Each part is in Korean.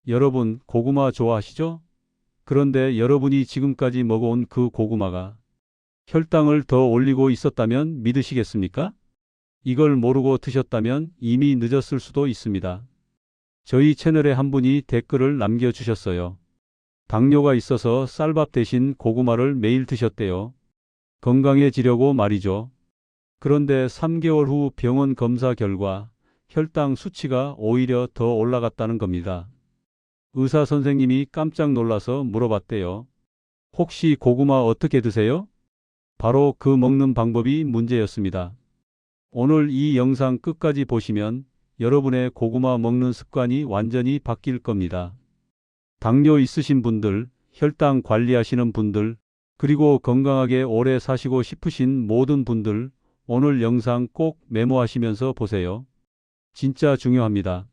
여러분, 고구마 좋아하시죠? 그런데 여러분이 지금까지 먹어온 그 고구마가 혈당을 더 올리고 있었다면 믿으시겠습니까? 이걸 모르고 드셨다면 이미 늦었을 수도 있습니다. 저희 채널에 한 분이 댓글을 남겨주셨어요. 당뇨가 있어서 쌀밥 대신 고구마를 매일 드셨대요. 건강해지려고 말이죠. 그런데 3개월 후 병원 검사 결과 혈당 수치가 오히려 더 올라갔다는 겁니다. 의사 선생님이 깜짝 놀라서 물어봤대요. 혹시 고구마 어떻게 드세요? 바로 그 먹는 방법이 문제였습니다. 오늘 이 영상 끝까지 보시면 여러분의 고구마 먹는 습관이 완전히 바뀔 겁니다. 당뇨 있으신 분들, 혈당 관리하시는 분들, 그리고 건강하게 오래 사시고 싶으신 모든 분들, 오늘 영상 꼭 메모하시면서 보세요. 진짜 중요합니다.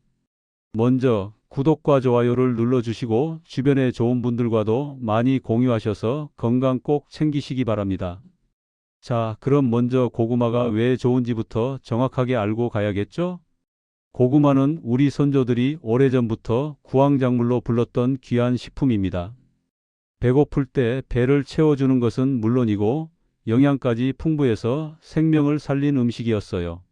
먼저 구독과 좋아요를 눌러주시고 주변에 좋은 분들과도 많이 공유하셔서 건강 꼭 챙기시기 바랍니다. 자, 그럼 먼저 고구마가 왜 좋은지부터 정확하게 알고 가야겠죠? 고구마는 우리 선조들이 오래전부터 구황작물로 불렀던 귀한 식품입니다. 배고플 때 배를 채워주는 것은 물론이고 영양까지 풍부해서 생명을 살린 음식이었어요.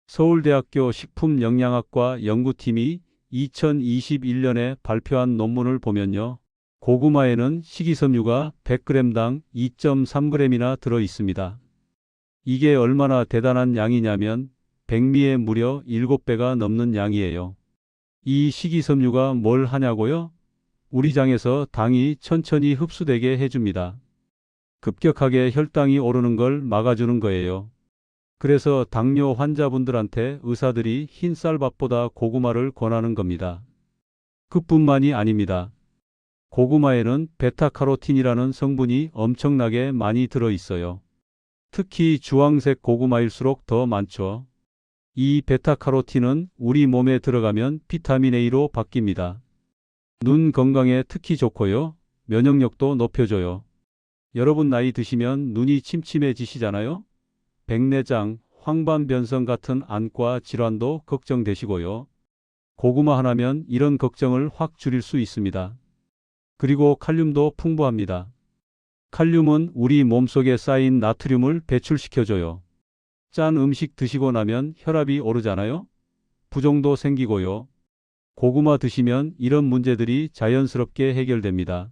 서울대학교 식품영양학과 연구팀이 2021년에 발표한 논문을 보면요. 고구마에는 식이섬유가 100g당 2.3g이나 들어 있습니다. 이게 얼마나 대단한 양이냐면 백미의 무려 7배가 넘는 양이에요. 이 식이섬유가 뭘 하냐고요? 우리 장에서 당이 천천히 흡수되게 해줍니다. 급격하게 혈당이 오르는 걸 막아주는 거예요. 그래서 당뇨 환자분들한테 의사들이 흰 쌀밥보다 고구마를 권하는 겁니다. 그뿐만이 아닙니다. 고구마에는 베타카로틴이라는 성분이 엄청나게 많이 들어 있어요. 특히 주황색 고구마일수록 더 많죠. 이 베타카로틴은 우리 몸에 들어가면 비타민 A로 바뀝니다. 눈 건강에 특히 좋고요. 면역력도 높여줘요. 여러분 나이 드시면 눈이 침침해지시잖아요. 백내장, 황반변성 같은 안과 질환도 걱정되시고요. 고구마 하나면 이런 걱정을 확 줄일 수 있습니다. 그리고 칼륨도 풍부합니다. 칼륨은 우리 몸속에 쌓인 나트륨을 배출시켜줘요. 짠 음식 드시고 나면 혈압이 오르잖아요. 부종도 생기고요. 고구마 드시면 이런 문제들이 자연스럽게 해결됩니다.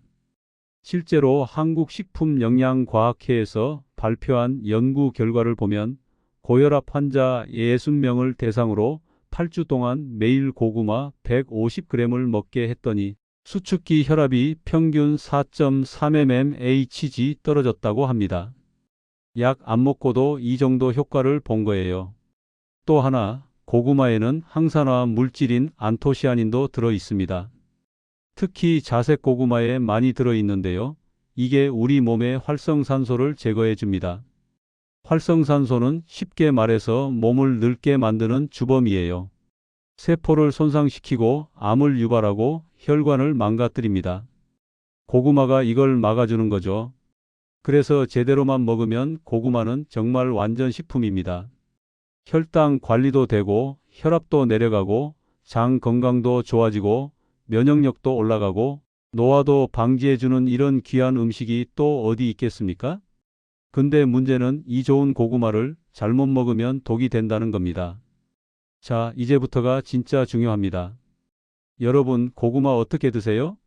실제로 한국식품영양과학회에서 발표한 연구 결과를 보면 고혈압 환자 60명을 대상으로 8주 동안 매일 고구마 150g을 먹게 했더니 수축기 혈압이 평균 4.3mmHg 떨어졌다고 합니다. 약 안 먹고도 이 정도 효과를 본 거예요. 또 하나, 고구마에는 항산화 물질인 안토시아닌도 들어 있습니다. 특히 자색 고구마에 많이 들어 있는데요. 이게 우리 몸의 활성산소를 제거해 줍니다. 활성산소는 쉽게 말해서 몸을 늙게 만드는 주범이에요. 세포를 손상시키고 암을 유발하고 혈관을 망가뜨립니다. 고구마가 이걸 막아주는 거죠. 그래서 제대로만 먹으면 고구마는 정말 완전 식품입니다. 혈당 관리도 되고 혈압도 내려가고 장 건강도 좋아지고 면역력도 올라가고 노화도 방지해주는 이런 귀한 음식이 또 어디 있겠습니까? 근데 문제는 이 좋은 고구마를 잘못 먹으면 독이 된다는 겁니다. 자, 이제부터가 진짜 중요합니다. 여러분, 고구마 어떻게 드세요?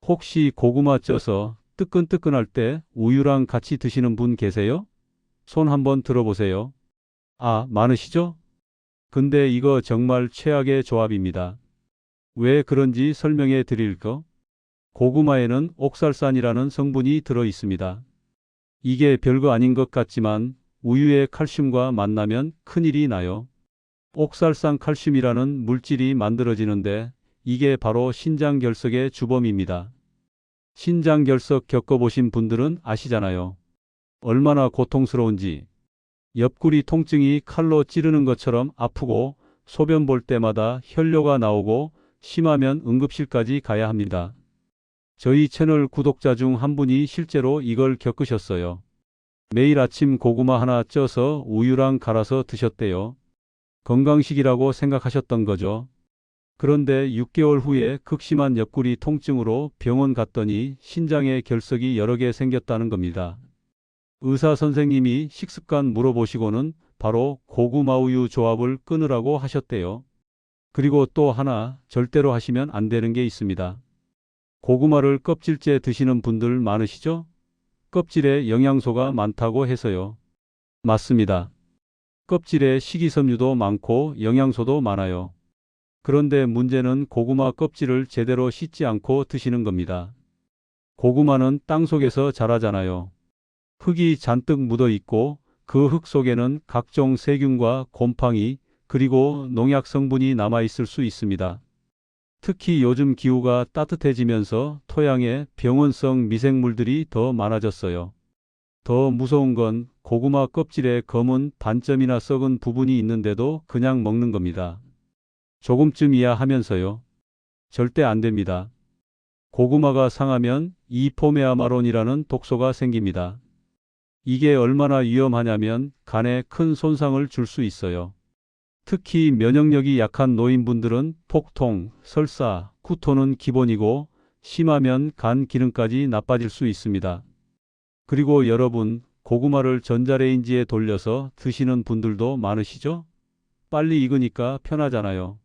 혹시 고구마 쪄서 뜨끈뜨끈할 때 우유랑 같이 드시는 분 계세요? 손 한번 들어보세요. 아, 많으시죠? 근데 이거 정말 최악의 조합입니다. 왜 그런지 설명해 드릴까? 고구마에는 옥살산이라는 성분이 들어 있습니다. 이게 별거 아닌 것 같지만 우유의 칼슘과 만나면 큰일이 나요. 옥살산 칼슘이라는 물질이 만들어지는데 이게 바로 신장결석의 주범입니다. 신장결석 겪어보신 분들은 아시잖아요. 얼마나 고통스러운지. 옆구리 통증이 칼로 찌르는 것처럼 아프고 소변 볼 때마다 혈뇨가 나오고 심하면 응급실까지 가야 합니다. 저희 채널 구독자 중 한 분이 실제로 이걸 겪으셨어요. 매일 아침 고구마 하나 쪄서 우유랑 갈아서 드셨대요. 건강식이라고 생각하셨던 거죠. 그런데 6개월 후에 극심한 옆구리 통증으로 병원 갔더니 신장에 결석이 여러 개 생겼다는 겁니다. 의사 선생님이 식습관 물어보시고는 바로 고구마 우유 조합을 끊으라고 하셨대요. 그리고 또 하나 절대로 하시면 안 되는 게 있습니다. 고구마를 껍질째 드시는 분들 많으시죠? 껍질에 영양소가 많다고 해서요. 맞습니다. 껍질에 식이섬유도 많고 영양소도 많아요. 그런데 문제는 고구마 껍질을 제대로 씻지 않고 드시는 겁니다. 고구마는 땅속에서 자라잖아요. 흙이 잔뜩 묻어 있고 그 흙 속에는 각종 세균과 곰팡이 그리고 농약 성분이 남아 있을 수 있습니다. 특히 요즘 기후가 따뜻해지면서 토양에 병원성 미생물들이 더 많아졌어요. 더 무서운 건 고구마 껍질에 검은 반점이나 썩은 부분이 있는데도 그냥 먹는 겁니다. 조금쯤이야 하면서요. 절대 안 됩니다. 고구마가 상하면 이포메아마론이라는 독소가 생깁니다. 이게 얼마나 위험하냐면 간에 큰 손상을 줄 수 있어요. 특히 면역력이 약한 노인분들은 폭통, 설사, 구토는 기본이고 심하면 간 기능까지 나빠질 수 있습니다. 그리고 여러분, 고구마를 전자레인지에 돌려서 드시는 분들도 많으시죠? 빨리 익으니까 편하잖아요.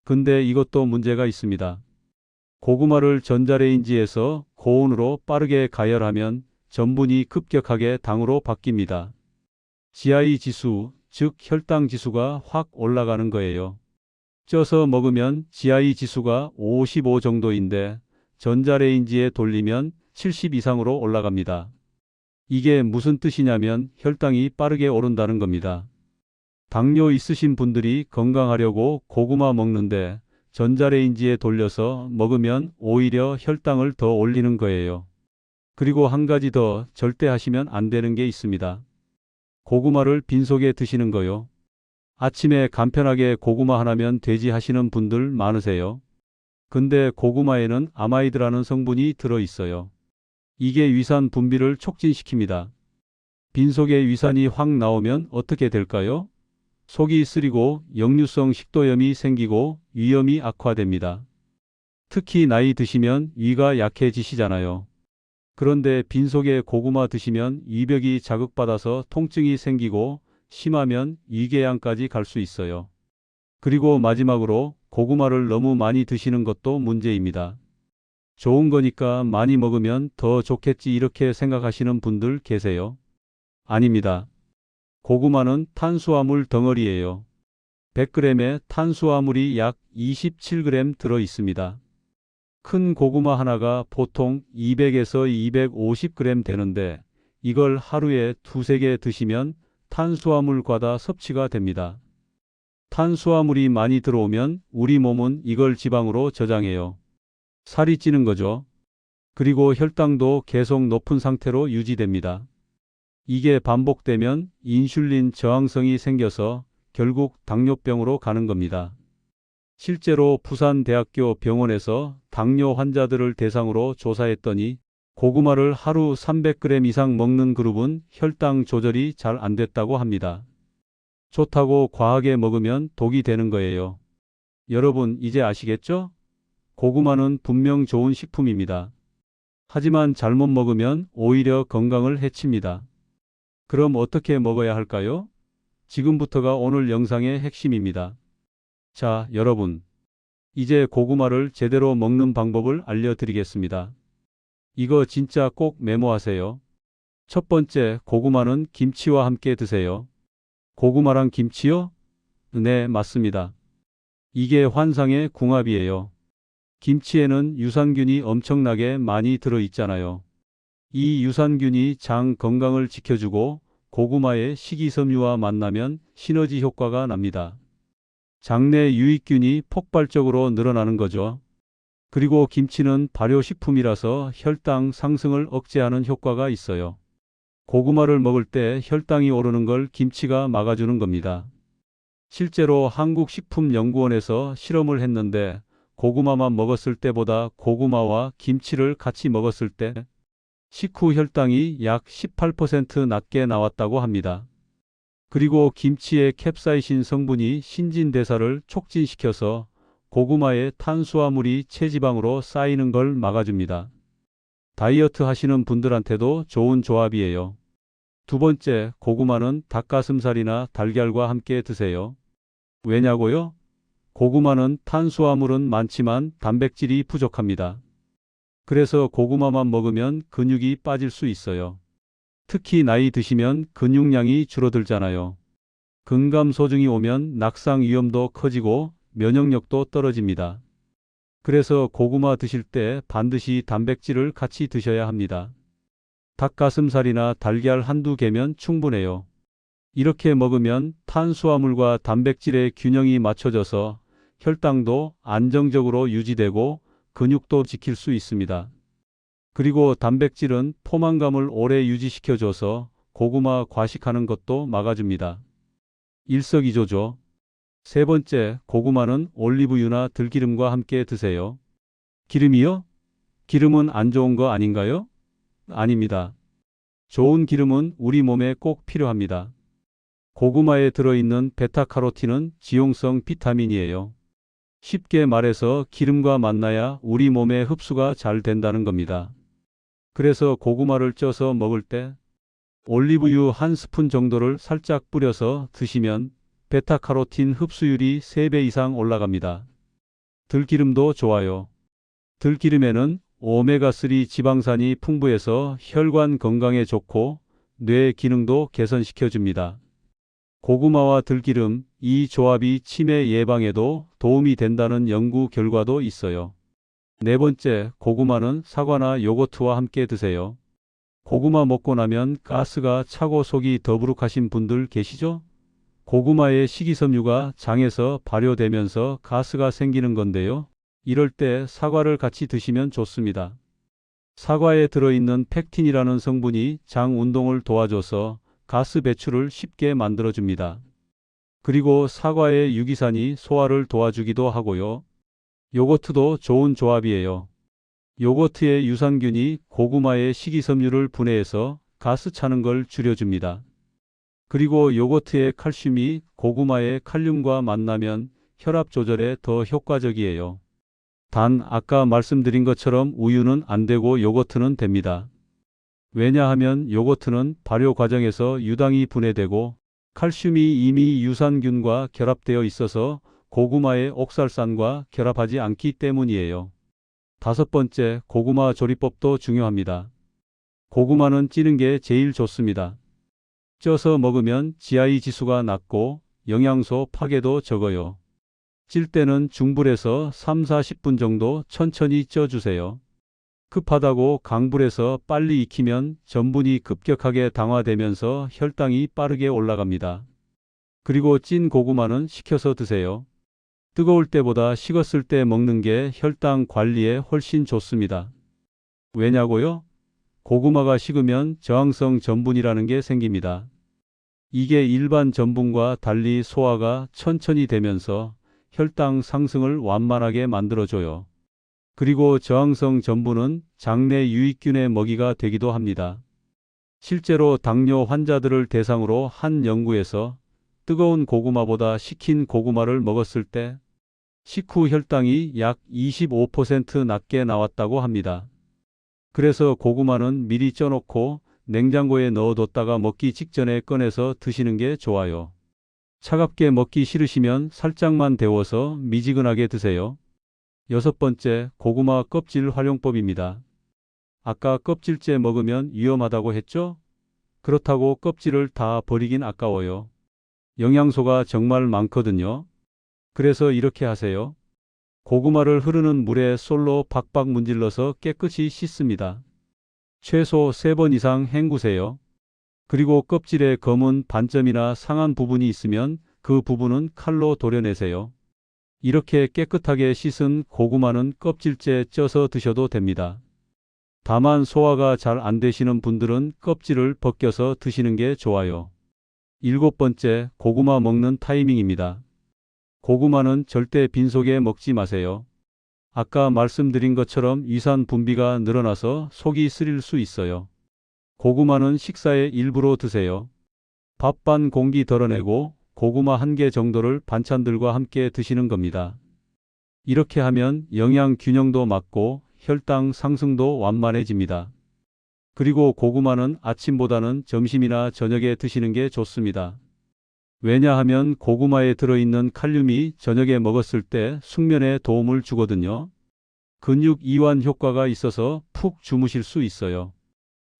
근데 이것도 문제가 있습니다. 고구마를 전자레인지에서 고온으로 빠르게 가열하면 전분이 급격하게 당으로 바뀝니다. GI 지수, 즉 혈당 지수가 확 올라가는 거예요. 쪄서 먹으면 GI 지수가 55 정도인데 전자레인지에 돌리면 70 이상으로 올라갑니다. 이게 무슨 뜻이냐면 혈당이 빠르게 오른다는 겁니다. 당뇨 있으신 분들이 건강하려고 고구마 먹는데 전자레인지에 돌려서 먹으면 오히려 혈당을 더 올리는 거예요. 그리고 한 가지 더 절대 하시면 안 되는 게 있습니다. 고구마를 빈속에 드시는 거요. 아침에 간편하게 고구마 하나면 되지 하시는 분들 많으세요. 근데 고구마에는 아마이드라는 성분이 들어 있어요. 이게 위산 분비를 촉진시킵니다. 빈속에 위산이 확 나오면 어떻게 될까요? 속이 쓰리고 역류성 식도염이 생기고 위염이 악화됩니다. 특히 나이 드시면 위가 약해지시잖아요. 그런데 빈속에 고구마 드시면 위벽이 자극받아서 통증이 생기고 심하면 위궤양까지 갈 수 있어요. 그리고 마지막으로 고구마를 너무 많이 드시는 것도 문제입니다. 좋은 거니까 많이 먹으면 더 좋겠지 이렇게 생각하시는 분들 계세요? 아닙니다. 고구마는 탄수화물 덩어리예요. 100g에 탄수화물이 약 27g 들어 있습니다. 큰 고구마 하나가 보통 200에서 250g 되는데 이걸 하루에 두세 개 드시면 탄수화물 과다 섭취가 됩니다. 탄수화물이 많이 들어오면 우리 몸은 이걸 지방으로 저장해요. 살이 찌는 거죠. 그리고 혈당도 계속 높은 상태로 유지됩니다. 이게 반복되면 인슐린 저항성이 생겨서 결국 당뇨병으로 가는 겁니다. 실제로 부산대학교 병원에서 당뇨 환자들을 대상으로 조사했더니 고구마를 하루 300g 이상 먹는 그룹은 혈당 조절이 잘 안 됐다고 합니다. 좋다고 과하게 먹으면 독이 되는 거예요. 여러분 이제 아시겠죠? 고구마는 분명 좋은 식품입니다. 하지만 잘못 먹으면 오히려 건강을 해칩니다. 그럼 어떻게 먹어야 할까요? 지금부터가 오늘 영상의 핵심입니다. 자, 여러분. 이제 고구마를 제대로 먹는 방법을 알려드리겠습니다. 이거 진짜 꼭 메모하세요. 첫 번째, 고구마는 김치와 함께 드세요. 고구마랑 김치요? 네, 맞습니다. 이게 환상의 궁합이에요. 김치에는 유산균이 엄청나게 많이 들어있잖아요. 이 유산균이 장 건강을 지켜주고 고구마의 식이섬유와 만나면 시너지 효과가 납니다. 장내 유익균이 폭발적으로 늘어나는 거죠. 그리고 김치는 발효식품이라서 혈당 상승을 억제하는 효과가 있어요. 고구마를 먹을 때 혈당이 오르는 걸 김치가 막아주는 겁니다. 실제로 한국식품연구원에서 실험을 했는데 고구마만 먹었을 때보다 고구마와 김치를 같이 먹었을 때 식후 혈당이 약 18% 낮게 나왔다고 합니다. 그리고 김치의 캡사이신 성분이 신진대사를 촉진시켜서 고구마의 탄수화물이 체지방으로 쌓이는 걸 막아줍니다. 다이어트 하시는 분들한테도 좋은 조합이에요. 두 번째, 고구마는 닭가슴살이나 달걀과 함께 드세요. 왜냐고요? 고구마는 탄수화물은 많지만 단백질이 부족합니다. 그래서 고구마만 먹으면 근육이 빠질 수 있어요. 특히 나이 드시면 근육량이 줄어들잖아요. 근감소증이 오면 낙상 위험도 커지고 면역력도 떨어집니다. 그래서 고구마 드실 때 반드시 단백질을 같이 드셔야 합니다. 닭가슴살이나 달걀 한두 개면 충분해요. 이렇게 먹으면 탄수화물과 단백질의 균형이 맞춰져서 혈당도 안정적으로 유지되고 근육도 지킬 수 있습니다. 그리고 단백질은 포만감을 오래 유지시켜줘서 고구마 과식하는 것도 막아줍니다. 일석이조죠. 세 번째, 고구마는 올리브유나 들기름과 함께 드세요. 기름이요? 기름은 안 좋은 거 아닌가요? 아닙니다. 좋은 기름은 우리 몸에 꼭 필요합니다. 고구마에 들어있는 베타카로틴은 지용성 비타민이에요. 쉽게 말해서 기름과 만나야 우리 몸에 흡수가 잘 된다는 겁니다. 그래서 고구마를 쪄서 먹을 때 올리브유 한 스푼 정도를 살짝 뿌려서 드시면 베타카로틴 흡수율이 3배 이상 올라갑니다. 들기름도 좋아요. 들기름에는 오메가3 지방산이 풍부해서 혈관 건강에 좋고 뇌 기능도 개선시켜줍니다. 고구마와 들기름, 이 조합이 치매 예방에도 도움이 된다는 연구 결과도 있어요. 네 번째, 고구마는 사과나 요거트와 함께 드세요. 고구마 먹고 나면 가스가 차고 속이 더부룩하신 분들 계시죠? 고구마의 식이섬유가 장에서 발효되면서 가스가 생기는 건데요. 이럴 때 사과를 같이 드시면 좋습니다. 사과에 들어있는 펙틴이라는 성분이 장 운동을 도와줘서 가스 배출을 쉽게 만들어줍니다. 그리고 사과의 유기산이 소화를 도와주기도 하고요. 요거트도 좋은 조합이에요. 요거트의 유산균이 고구마의 식이섬유를 분해해서 가스 차는 걸 줄여줍니다. 그리고 요거트의 칼슘이 고구마의 칼륨과 만나면 혈압 조절에 더 효과적이에요. 단 아까 말씀드린 것처럼 우유는 안 되고 요거트는 됩니다. 왜냐하면 요거트는 발효 과정에서 유당이 분해되고 칼슘이 이미 유산균과 결합되어 있어서 고구마의 옥살산과 결합하지 않기 때문이에요. 다섯 번째, 고구마 조리법도 중요합니다. 고구마는 찌는 게 제일 좋습니다. 쪄서 먹으면 GI 지수가 낮고 영양소 파괴도 적어요. 찔 때는 중불에서 3-40분 정도 천천히 쪄주세요. 급하다고 강불에서 빨리 익히면 전분이 급격하게 당화되면서 혈당이 빠르게 올라갑니다. 그리고 찐 고구마는 식혀서 드세요. 뜨거울 때보다 식었을 때 먹는 게 혈당 관리에 훨씬 좋습니다. 왜냐고요? 고구마가 식으면 저항성 전분이라는 게 생깁니다. 이게 일반 전분과 달리 소화가 천천히 되면서 혈당 상승을 완만하게 만들어줘요. 그리고 저항성 전분은 장내 유익균의 먹이가 되기도 합니다. 실제로 당뇨 환자들을 대상으로 한 연구에서 뜨거운 고구마보다 식힌 고구마를 먹었을 때 식후 혈당이 약 25% 낮게 나왔다고 합니다. 그래서 고구마는 미리 쪄놓고 냉장고에 넣어뒀다가 먹기 직전에 꺼내서 드시는 게 좋아요. 차갑게 먹기 싫으시면 살짝만 데워서 미지근하게 드세요. 여섯 번째, 고구마 껍질 활용법입니다. 아까 껍질째 먹으면 위험하다고 했죠? 그렇다고 껍질을 다 버리긴 아까워요. 영양소가 정말 많거든요. 그래서 이렇게 하세요. 고구마를 흐르는 물에 솔로 박박 문질러서 깨끗이 씻습니다. 최소 3번 이상 헹구세요. 그리고 껍질에 검은 반점이나 상한 부분이 있으면 그 부분은 칼로 도려내세요. 이렇게 깨끗하게 씻은 고구마는 껍질째 쪄서 드셔도 됩니다. 다만 소화가 잘 안 되시는 분들은 껍질을 벗겨서 드시는 게 좋아요. 일곱 번째, 고구마 먹는 타이밍입니다. 고구마는 절대 빈속에 먹지 마세요. 아까 말씀드린 것처럼 위산 분비가 늘어나서 속이 쓰릴 수 있어요. 고구마는 식사의 일부로 드세요. 밥 반 공기 덜어내고 고구마 1개 정도를 반찬들과 함께 드시는 겁니다. 이렇게 하면 영양 균형도 맞고 혈당 상승도 완만해집니다. 그리고 고구마는 아침보다는 점심이나 저녁에 드시는 게 좋습니다. 왜냐하면 고구마에 들어있는 칼륨이 저녁에 먹었을 때 숙면에 도움을 주거든요. 근육 이완 효과가 있어서 푹 주무실 수 있어요.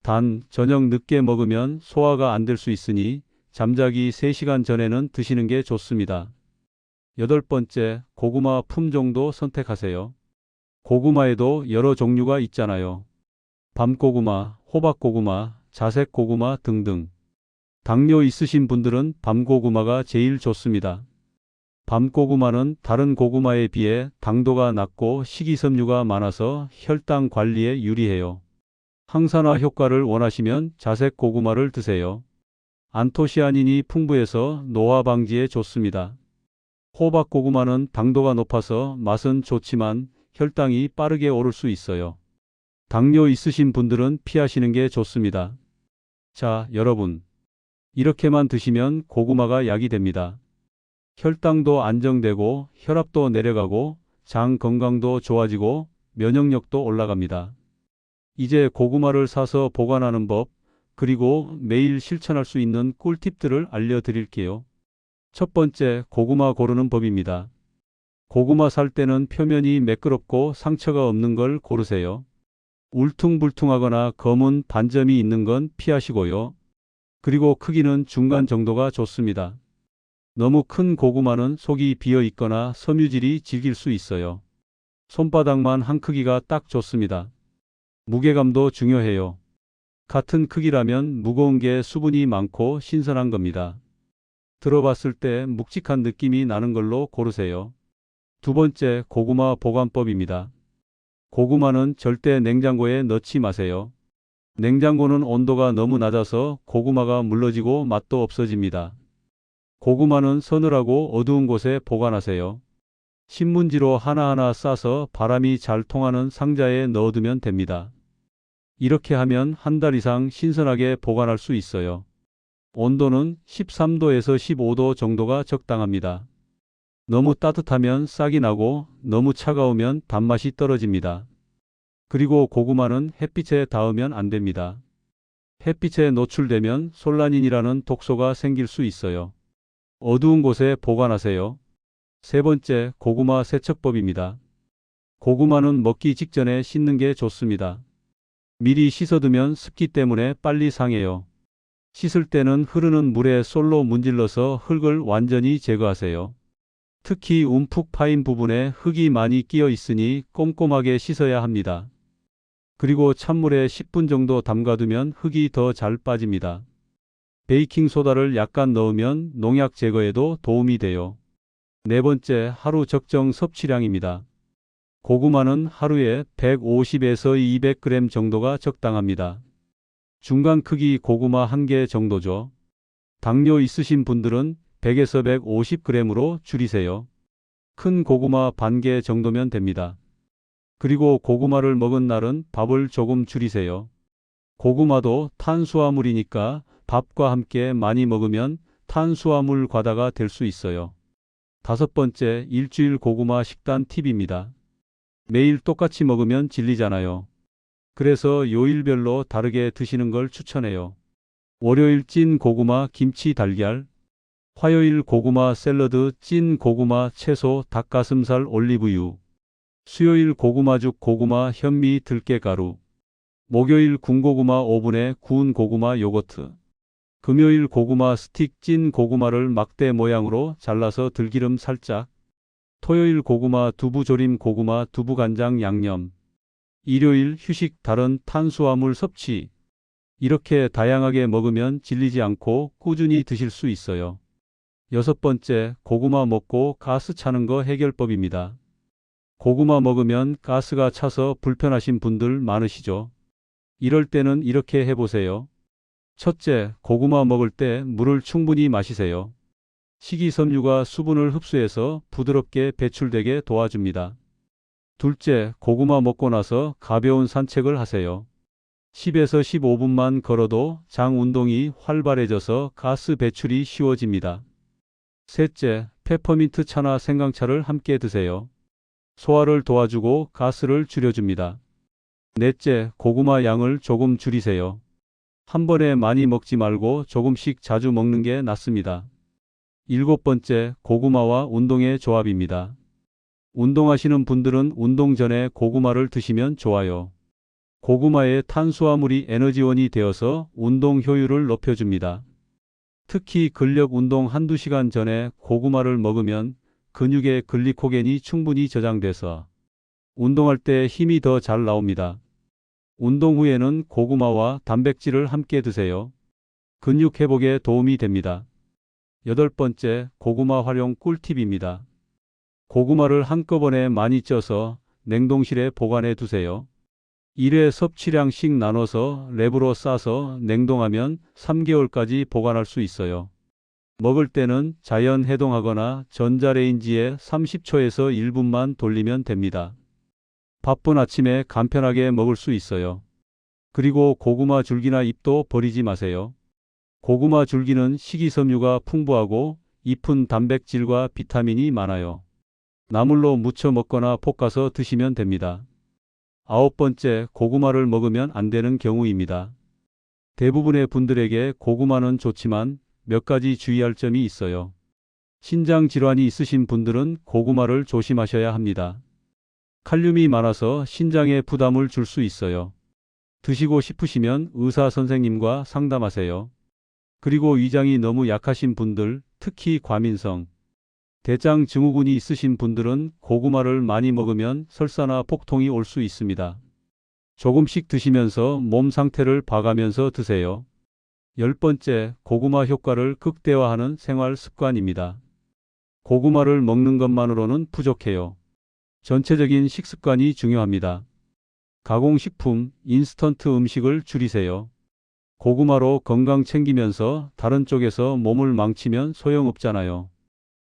단, 저녁 늦게 먹으면 소화가 안 될 수 있으니 잠자기 3시간 전에는 드시는 게 좋습니다. 8번째, 고구마 품종도 선택하세요. 고구마에도 여러 종류가 있잖아요. 밤고구마, 호박고구마, 자색고구마 등등. 당뇨 있으신 분들은 밤고구마가 제일 좋습니다. 밤고구마는 다른 고구마에 비해 당도가 낮고 식이섬유가 많아서 혈당 관리에 유리해요. 항산화 효과를 원하시면 자색고구마를 드세요. 안토시아닌이 풍부해서 노화 방지에 좋습니다. 호박고구마는 당도가 높아서 맛은 좋지만 혈당이 빠르게 오를 수 있어요. 당뇨 있으신 분들은 피하시는 게 좋습니다. 자, 여러분. 이렇게만 드시면 고구마가 약이 됩니다. 혈당도 안정되고 혈압도 내려가고 장 건강도 좋아지고 면역력도 올라갑니다. 이제 고구마를 사서 보관하는 법, 그리고 매일 실천할 수 있는 꿀팁들을 알려드릴게요. 첫 번째, 고구마 고르는 법입니다. 고구마 살 때는 표면이 매끄럽고 상처가 없는 걸 고르세요. 울퉁불퉁하거나 검은 반점이 있는 건 피하시고요. 그리고 크기는 중간 정도가 좋습니다. 너무 큰 고구마는 속이 비어 있거나 섬유질이 질길 수 있어요. 손바닥만 한 크기가 딱 좋습니다. 무게감도 중요해요. 같은 크기라면 무거운 게 수분이 많고 신선한 겁니다. 들어봤을 때 묵직한 느낌이 나는 걸로 고르세요. 두 번째, 고구마 보관법입니다. 고구마는 절대 냉장고에 넣지 마세요. 냉장고는 온도가 너무 낮아서 고구마가 물러지고 맛도 없어집니다. 고구마는 서늘하고 어두운 곳에 보관하세요. 신문지로 하나하나 싸서 바람이 잘 통하는 상자에 넣어두면 됩니다. 이렇게 하면 한 달 이상 신선하게 보관할 수 있어요. 온도는 13도에서 15도 정도가 적당합니다. 너무 따뜻하면 싹이 나고 너무 차가우면 단맛이 떨어집니다. 그리고 고구마는 햇빛에 닿으면 안 됩니다. 햇빛에 노출되면 솔라닌이라는 독소가 생길 수 있어요. 어두운 곳에 보관하세요. 세 번째, 고구마 세척법입니다. 고구마는 먹기 직전에 씻는 게 좋습니다. 미리 씻어두면 습기 때문에 빨리 상해요. 씻을 때는 흐르는 물에 솔로 문질러서 흙을 완전히 제거하세요. 특히 움푹 파인 부분에 흙이 많이 끼어 있으니 꼼꼼하게 씻어야 합니다. 그리고 찬물에 10분 정도 담가두면 흙이 더 잘 빠집니다. 베이킹소다를 약간 넣으면 농약 제거에도 도움이 돼요. 네 번째, 하루 적정 섭취량입니다. 고구마는 하루에 150에서 200g 정도가 적당합니다. 중간 크기 고구마 1개 정도죠. 당뇨 있으신 분들은 100에서 150g으로 줄이세요. 큰 고구마 반 개 정도면 됩니다. 그리고 고구마를 먹은 날은 밥을 조금 줄이세요. 고구마도 탄수화물이니까 밥과 함께 많이 먹으면 탄수화물 과다가 될 수 있어요. 다섯 번째, 일주일 고구마 식단 팁입니다. 매일 똑같이 먹으면 질리잖아요. 그래서 요일별로 다르게 드시는 걸 추천해요. 월요일 찐 고구마 김치 달걀, 화요일 고구마 샐러드 찐 고구마 채소 닭가슴살 올리브유, 수요일 고구마죽 고구마 현미 들깨가루, 목요일 군고구마 오븐에 구운 고구마 요거트, 금요일 고구마 스틱 찐 고구마를 막대 모양으로 잘라서 들기름 살짝, 토요일 고구마 두부조림 고구마 두부간장 양념, 일요일 휴식 다른 탄수화물 섭취. 이렇게 다양하게 먹으면 질리지 않고 꾸준히 드실 수 있어요. 여섯 번째, 고구마 먹고 가스 차는 거 해결법입니다. 고구마 먹으면 가스가 차서 불편하신 분들 많으시죠? 이럴 때는 이렇게 해보세요. 첫째, 고구마 먹을 때 물을 충분히 마시세요. 식이섬유가 수분을 흡수해서 부드럽게 배출되게 도와줍니다. 둘째, 고구마 먹고 나서 가벼운 산책을 하세요. 10에서 15분만 걸어도 장 운동이 활발해져서 가스 배출이 쉬워집니다. 셋째, 페퍼민트 차나 생강차를 함께 드세요. 소화를 도와주고 가스를 줄여줍니다. 넷째, 고구마 양을 조금 줄이세요. 한 번에 많이 먹지 말고 조금씩 자주 먹는 게 낫습니다. 일곱 번째, 고구마와 운동의 조합입니다. 운동하시는 분들은 운동 전에 고구마를 드시면 좋아요. 고구마의 탄수화물이 에너지원이 되어서 운동 효율을 높여줍니다. 특히 근력 운동 한두 시간 전에 고구마를 먹으면 근육의 글리코겐이 충분히 저장돼서 운동할 때 힘이 더 잘 나옵니다. 운동 후에는 고구마와 단백질을 함께 드세요. 근육 회복에 도움이 됩니다. 여덟 번째, 고구마 활용 꿀팁입니다. 고구마를 한꺼번에 많이 쪄서 냉동실에 보관해 두세요. 1회 섭취량씩 나눠서 랩으로 싸서 냉동하면 3개월까지 보관할 수 있어요. 먹을 때는 자연 해동하거나 전자레인지에 30초에서 1분만 돌리면 됩니다. 바쁜 아침에 간편하게 먹을 수 있어요. 그리고 고구마 줄기나 잎도 버리지 마세요. 고구마 줄기는 식이섬유가 풍부하고 잎은 단백질과 비타민이 많아요. 나물로 무쳐 먹거나 볶아서 드시면 됩니다. 아홉 번째, 고구마를 먹으면 안 되는 경우입니다. 대부분의 분들에게 고구마는 좋지만 몇 가지 주의할 점이 있어요. 신장 질환이 있으신 분들은 고구마를 조심하셔야 합니다. 칼륨이 많아서 신장에 부담을 줄 수 있어요. 드시고 싶으시면 의사 선생님과 상담하세요. 그리고 위장이 너무 약하신 분들, 특히 과민성, 대장 증후군이 있으신 분들은 고구마를 많이 먹으면 설사나 복통이 올 수 있습니다. 조금씩 드시면서 몸 상태를 봐가면서 드세요. 열 번째, 고구마 효과를 극대화하는 생활 습관입니다. 고구마를 먹는 것만으로는 부족해요. 전체적인 식습관이 중요합니다. 가공식품, 인스턴트 음식을 줄이세요. 고구마로 건강 챙기면서 다른 쪽에서 몸을 망치면 소용없잖아요.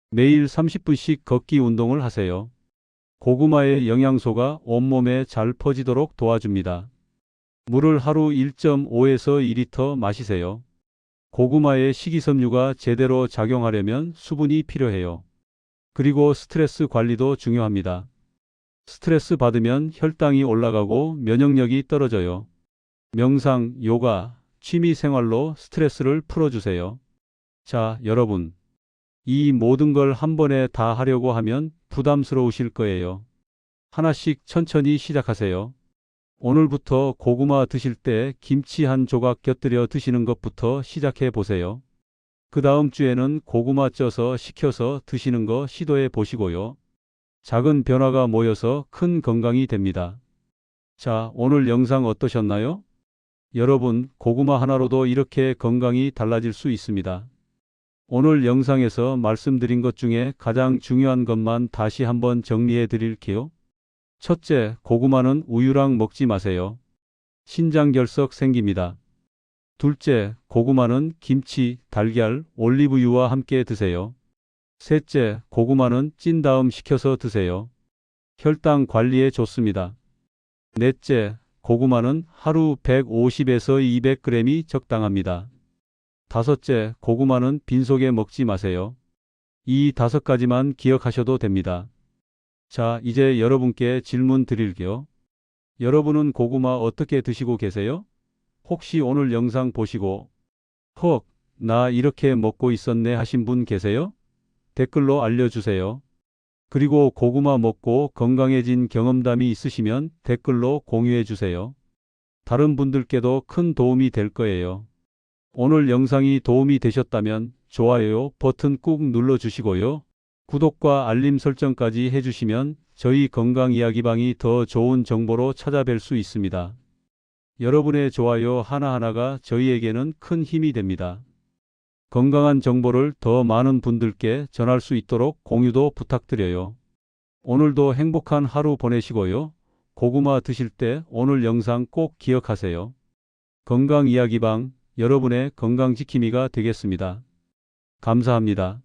매일 30분씩 걷기 운동을 하세요. 고구마의 영양소가 온몸에 잘 퍼지도록 도와줍니다. 물을 하루 1.5에서 2리터 마시세요. 고구마의 식이섬유가 제대로 작용하려면 수분이 필요해요. 그리고 스트레스 관리도 중요합니다. 스트레스 받으면 혈당이 올라가고 면역력이 떨어져요. 명상, 요가, 취미 생활로 스트레스를 풀어주세요. 자, 여러분. 이 모든 걸 한 번에 다 하려고 하면 부담스러우실 거예요. 하나씩 천천히 시작하세요. 오늘부터 고구마 드실 때 김치 한 조각 곁들여 드시는 것부터 시작해 보세요. 그 다음 주에는 고구마 쪄서 식혀서 드시는 거 시도해 보시고요. 작은 변화가 모여서 큰 건강이 됩니다. 자, 오늘 영상 어떠셨나요? 여러분, 고구마 하나로도 이렇게 건강이 달라질 수 있습니다. 오늘 영상에서 말씀드린 것 중에 가장 중요한 것만 다시 한번 정리해 드릴게요. 첫째, 고구마는 우유랑 먹지 마세요. 신장결석 생깁니다. 둘째, 고구마는 김치, 달걀, 올리브유와 함께 드세요. 셋째, 고구마는 찐 다음 식혀서 드세요. 혈당 관리에 좋습니다. 넷째, 고구마는 하루 150에서 200g이 적당합니다. 다섯째, 고구마는 빈속에 먹지 마세요. 이 5가지만 기억하셔도 됩니다. 자, 이제 여러분께 질문 드릴게요. 여러분은 고구마 어떻게 드시고 계세요? 혹시 오늘 영상 보시고 헉, 나 이렇게 먹고 있었네 하신 분 계세요? 댓글로 알려주세요. 그리고 고구마 먹고 건강해진 경험담이 있으시면 댓글로 공유해 주세요. 다른 분들께도 큰 도움이 될 거예요. 오늘 영상이 도움이 되셨다면 좋아요 버튼 꾹 눌러주시고요. 구독과 알림 설정까지 해주시면 저희 건강이야기방이 더 좋은 정보로 찾아뵐 수 있습니다. 여러분의 좋아요 하나하나가 저희에게는 큰 힘이 됩니다. 건강한 정보를 더 많은 분들께 전할 수 있도록 공유도 부탁드려요. 오늘도 행복한 하루 보내시고요. 고구마 드실 때 오늘 영상 꼭 기억하세요. 건강이야기방 여러분의 건강지킴이가 되겠습니다. 감사합니다.